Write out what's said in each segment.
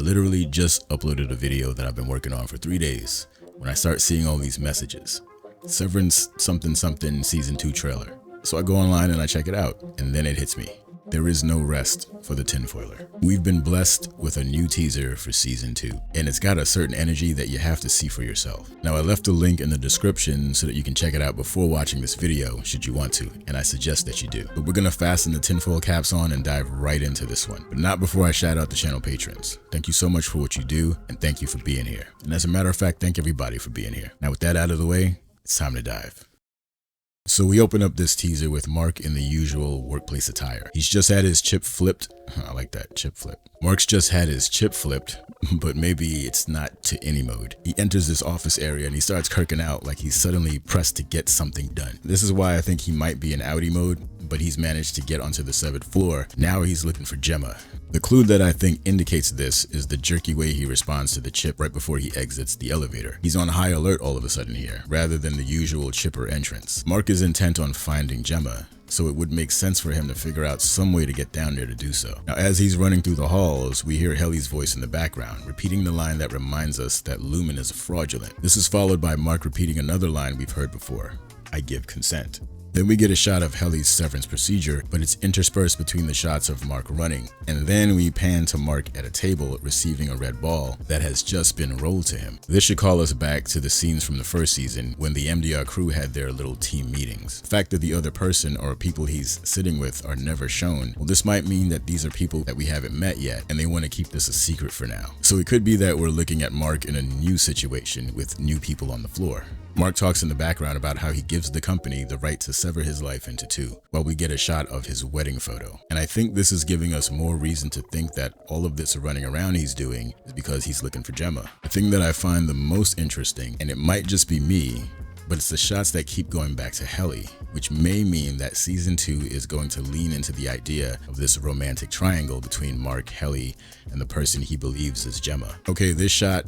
literally just uploaded a video that I've been working on for 3 days when I start seeing all these messages. Severance something something season 2 trailer. So I go online and I check it out, and then it hits me. There is no rest for the tinfoiler. We've been blessed with a new teaser for season 2, and it's got a certain energy that you have to see for yourself. Now I left a link in the description so that you can check it out before watching this video should you want to, and I suggest that you do. But we're gonna fasten the tinfoil caps on and dive right into this one, but not before I shout out the channel patrons. Thank you so much for what you do, and thank you for being here. And as a matter of fact, thank everybody for being here. Now with that out of the way, it's time to dive. So we open up this teaser with Mark in the usual workplace attire. He's just had his chip flipped. I like that, chip flip. Mark's just had his chip flipped, but maybe it's not to any mode. He enters this office area and he starts kirking out like he's suddenly pressed to get something done. This is why I think he might be in Audi mode, but he's managed to get onto the severed floor. Now he's looking for Gemma. The clue that I think indicates this is the jerky way he responds to the chip right before he exits the elevator. He's on high alert all of a sudden here, rather than the usual chipper entrance. Mark is intent on finding Gemma, so it would make sense for him to figure out some way to get down there to do so. Now as he's running through the halls, we hear Helly's voice in the background, repeating the line that reminds us that Lumen is fraudulent. This is followed by Mark repeating another line we've heard before: I give consent. Then we get a shot of Helly's severance procedure, but it's interspersed between the shots of Mark running. And then we pan to Mark at a table receiving a red ball that has just been rolled to him. This should call us back to the scenes from the first season when the MDR crew had their little team meetings. The fact that the other person or people he's sitting with are never shown, well, this might mean that these are people that we haven't met yet and they want to keep this a secret for now. So it could be that we're looking at Mark in a new situation with new people on the floor. Mark talks in the background about how he gives the company the right to sever his life into 2, while we get a shot of his wedding photo. And I think this is giving us more reason to think that all of this running around he's doing is because he's looking for Gemma. The thing that I find the most interesting, and it might just be me, but it's the shots that keep going back to Helly, which may mean that season 2 is going to lean into the idea of this romantic triangle between Mark, Helly, and the person he believes is Gemma. Okay, this shot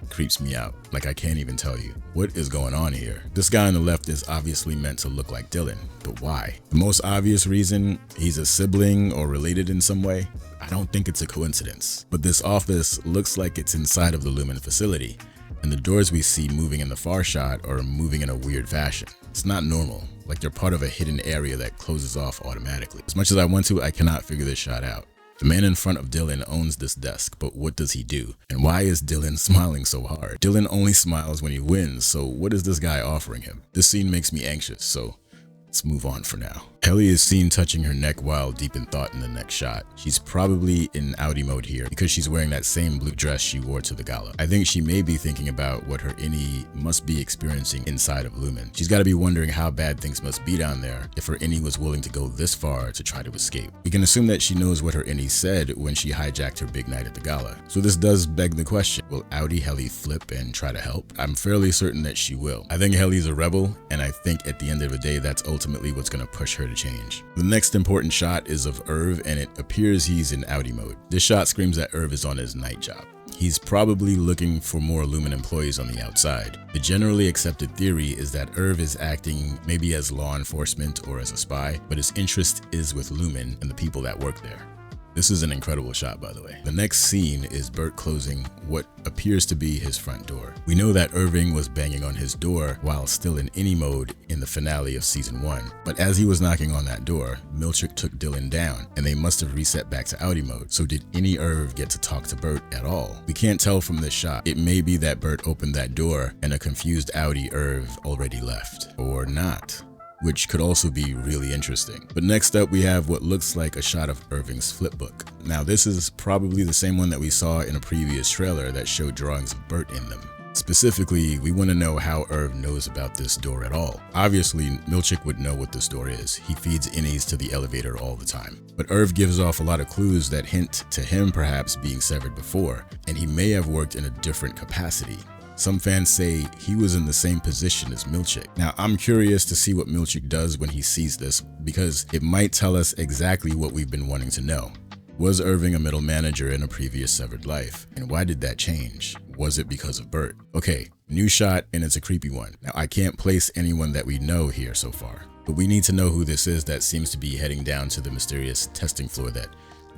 creeps me out. Like I can't even tell you. What is going on here? This guy on the left is obviously meant to look like Dylan, but why? The most obvious reason, he's a sibling or related in some way. I don't think it's a coincidence. But this office looks like it's inside of the Lumen facility, and the doors we see moving in the far shot are moving in a weird fashion. It's not normal, like they're part of a hidden area that closes off automatically. As much as I want to, I cannot figure this shot out. The man in front of Dylan owns this desk, but what does he do? And why is Dylan smiling so hard? Dylan only smiles when he wins, so what is this guy offering him? This scene makes me anxious, so let's move on for now. Helly is seen touching her neck while deep in thought in the next shot. She's probably in Audi mode here because she's wearing that same blue dress she wore to the gala. I think she may be thinking about what her innie must be experiencing inside of Lumen. She's got to be wondering how bad things must be down there if her innie was willing to go this far to try to escape. We can assume that she knows what her innie said when she hijacked her big night at the gala. So this does beg the question, will Audi Helly flip and try to help? I'm fairly certain that she will. I think Helly's a rebel, and I think at the end of the day that's ultimately what's going to push her to change. The next important shot is of Irv, and it appears he's in Audi mode. This shot screams that Irv is on his night job. He's probably looking for more Lumen employees on the outside. The generally accepted theory is that Irv is acting maybe as law enforcement or as a spy, but his interest is with Lumen and the people that work there. This is an incredible shot, by the way. The next scene is Bert closing what appears to be his front door. We know that Irving was banging on his door while still in innie mode in the finale of season 1. But as he was knocking on that door, Milchick took Dylan down, and they must have reset back to Audi mode. So did any Irv get to talk to Bert at all? We can't tell from this shot. It may be that Bert opened that door and a confused Audi Irv already left. Or not, which could also be really interesting. But next up we have what looks like a shot of Irving's flipbook. Now this is probably the same one that we saw in a previous trailer that showed drawings of Bert in them. Specifically, we want to know how Irv knows about this door at all. Obviously, Milchick would know what this door is. He feeds innies to the elevator all the time. But Irv gives off a lot of clues that hint to him perhaps being severed before, and he may have worked in a different capacity. Some fans say he was in the same position as Milchick. Now, I'm curious to see what Milchick does when he sees this, because it might tell us exactly what we've been wanting to know. Was Irving a middle manager in a previous severed life? And why did that change? Was it because of Bert? Okay, new shot, and it's a creepy one. Now, I can't place anyone that we know here so far, but we need to know who this is that seems to be heading down to the mysterious testing floor that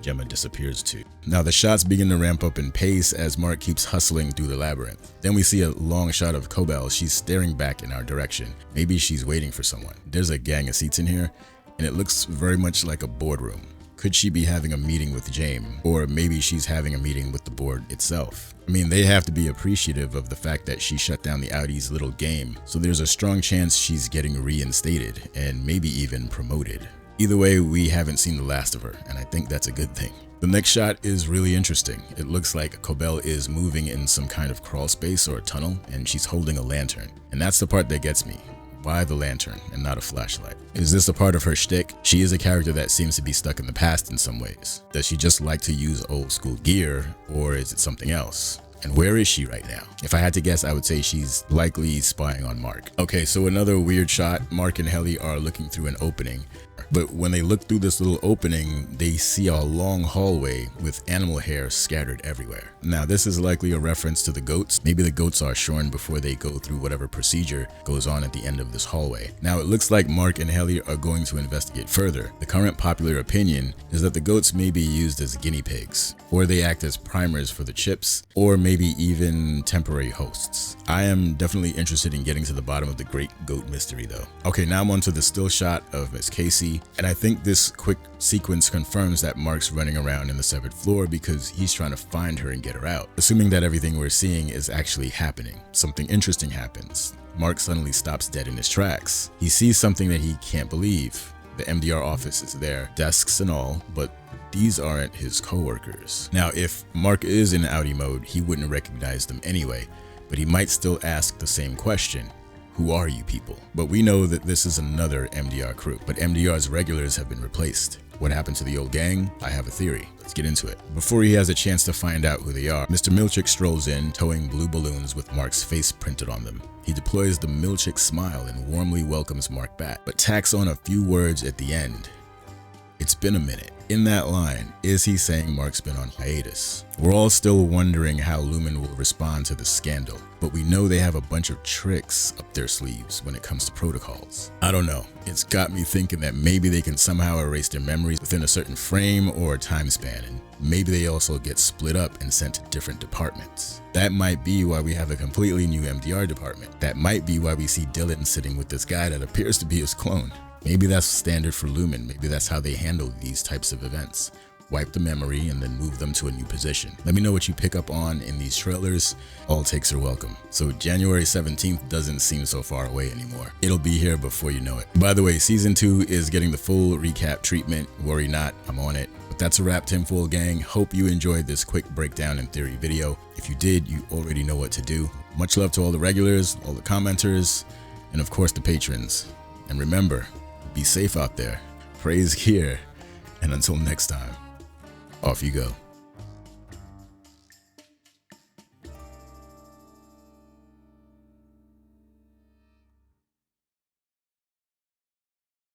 Gemma disappears too. Now the shots begin to ramp up in pace as Mark keeps hustling through the labyrinth. Then we see a long shot of Cobell. She's staring back in our direction. Maybe she's waiting for someone. There's a gang of seats in here, and it looks very much like a boardroom. Could she be having a meeting with James? Or maybe she's having a meeting with the board itself. I mean, they have to be appreciative of the fact that she shut down the Audi's little game, so there's a strong chance she's getting reinstated and maybe even promoted. Either way, we haven't seen the last of her, and I think that's a good thing. The next shot is really interesting. It looks like Cobell is moving in some kind of crawl space or a tunnel, and she's holding a lantern. And that's the part that gets me. Why the lantern and not a flashlight? Is this a part of her shtick? She is a character that seems to be stuck in the past in some ways. Does she just like to use old school gear, or is it something else? And where is she right now? If I had to guess, I would say she's likely spying on Mark. Okay, so another weird shot. Mark and Helly are looking through an opening. But when they look through this little opening, they see a long hallway with animal hair scattered everywhere. Now, this is likely a reference to the goats. Maybe the goats are shorn before they go through whatever procedure goes on at the end of this hallway. Now, it looks like Mark and Helly are going to investigate further. The current popular opinion is that the goats may be used as guinea pigs, or they act as primers for the chips, or maybe even temporary hosts. I am definitely interested in getting to the bottom of the great goat mystery though. Okay, now I'm on to the still shot of Miss Casey. And I think this quick sequence confirms that Mark's running around in the severed floor because he's trying to find her and get her out. Assuming that everything we're seeing is actually happening, something interesting happens. Mark suddenly stops dead in his tracks. He sees something that he can't believe. The MDR office is there, desks and all, but these aren't his co-workers. Now, if Mark is in Audi mode, he wouldn't recognize them anyway, but he might still ask the same question. Who are you people? But we know that this is another MDR crew, but MDR's regulars have been replaced. What happened to the old gang? I have a theory. Let's get into it. Before he has a chance to find out who they are, Mr. Milchick strolls in, towing blue balloons with Mark's face printed on them. He deploys the Milchick smile and warmly welcomes Mark back, but tacks on a few words at the end. It's been a minute. In that line, is he saying Mark's been on hiatus? We're all still wondering how Lumen will respond to the scandal, but we know they have a bunch of tricks up their sleeves when it comes to protocols. I don't know, it's got me thinking that maybe they can somehow erase their memories within a certain frame or time span, and maybe they also get split up and sent to different departments. That might be why we have a completely new MDR department. That might be why we see Dylan sitting with this guy that appears to be his clone. Maybe that's standard for Lumen. Maybe that's how they handle these types of events. Wipe the memory and then move them to a new position. Let me know what you pick up on in these trailers. All takes are welcome. So January 17th doesn't seem so far away anymore. It'll be here before you know it. By the way, season 2 is getting the full recap treatment. Worry not, I'm on it. But that's a wrap, tinfoil gang. Hope you enjoyed this quick breakdown and theory video. If you did, you already know what to do. Much love to all the regulars, all the commenters, and of course the patrons. And remember, be safe out there, praise here, and until next time, off you go.